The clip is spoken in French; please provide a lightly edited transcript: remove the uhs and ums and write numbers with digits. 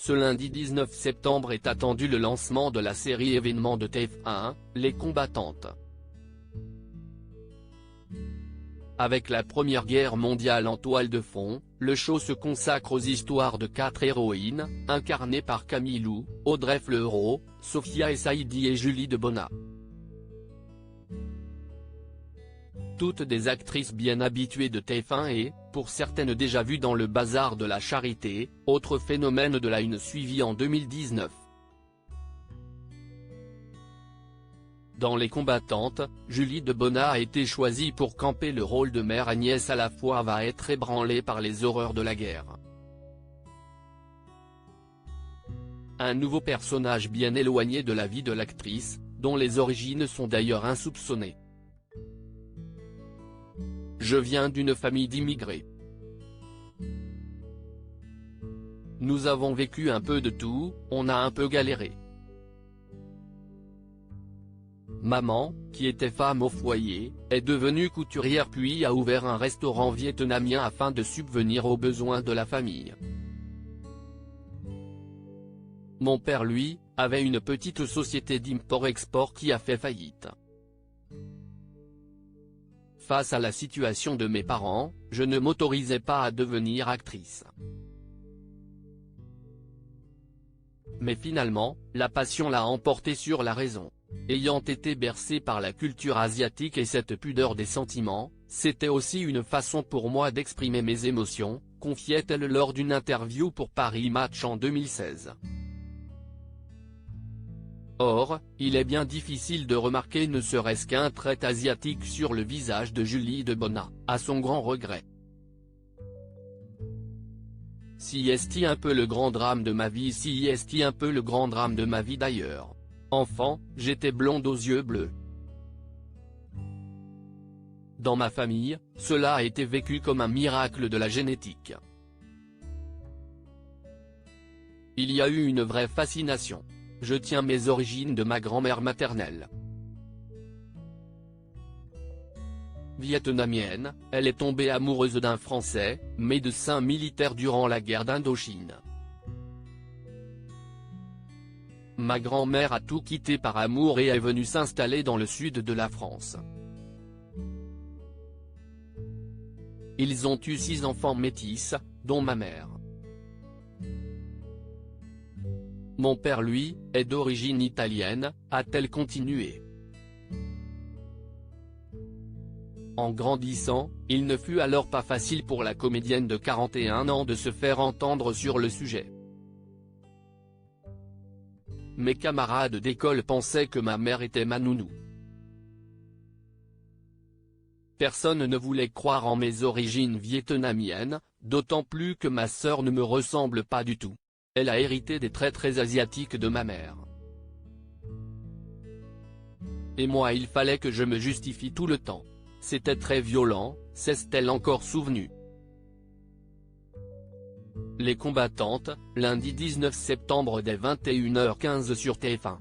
Ce lundi 19 septembre est attendu le lancement de la série événement de TF1, Les Combattantes. Avec la Première Guerre mondiale en toile de fond, le show se consacre aux histoires de 4 héroïnes, incarnées par Camille Lou, Audrey Fleurot, Sophia Essaidi et Julie Debona. Toutes des actrices bien habituées de TF1 et, pour certaines déjà vues dans le Bazar de la Charité, autre phénomène de la Une suivi en 2019. Dans Les Combattantes, Julie Debona a été choisie pour camper le rôle de mère Agnès à la fois va être ébranlée par les horreurs de la guerre. Un nouveau personnage bien éloigné de la vie de l'actrice, dont les origines sont d'ailleurs insoupçonnées. Je viens d'une famille d'immigrés. Nous avons vécu un peu de tout, on a un peu galéré. Maman, qui était femme au foyer, est devenue couturière puis a ouvert un restaurant vietnamien afin de subvenir aux besoins de la famille. Mon père lui, avait une petite société d'import-export qui a fait faillite. Face à la situation de mes parents, je ne m'autorisais pas à devenir actrice. Mais finalement, la passion l'a emporté sur la raison. Ayant été bercé par la culture asiatique et cette pudeur des sentiments, c'était aussi une façon pour moi d'exprimer mes émotions, confiait-elle lors d'une interview pour Paris Match en 2016. Or, il est bien difficile de remarquer ne serait-ce qu'un trait asiatique sur le visage de Julie Debona, à son grand regret. Si est-il un peu le grand drame de ma vie, si est-il un peu le grand drame de ma vie d'ailleurs. Enfant, j'étais blonde aux yeux bleus. Dans ma famille, cela a été vécu comme un miracle de la génétique. Il y a eu une vraie fascination. Je tiens mes origines de ma grand-mère maternelle. Vietnamienne, elle est tombée amoureuse d'un Français, médecin militaire durant la guerre d'Indochine. Ma grand-mère a tout quitté par amour et est venue s'installer dans le sud de la France. Ils ont eu 6 enfants métis, dont ma mère. Mon père lui, est d'origine italienne, a-t-elle continué. En grandissant, il ne fut alors pas facile pour la comédienne de 41 ans de se faire entendre sur le sujet. Mes camarades d'école pensaient que ma mère était ma nounou. Personne ne voulait croire en mes origines vietnamiennes, d'autant plus que ma sœur ne me ressemble pas du tout. Elle a hérité des traits très asiatiques de ma mère. Et moi il fallait que je me justifie tout le temps. C'était très violent, s'est-elle encore souvenue. Les Combattantes, lundi 19 septembre dès 21h15 sur TF1.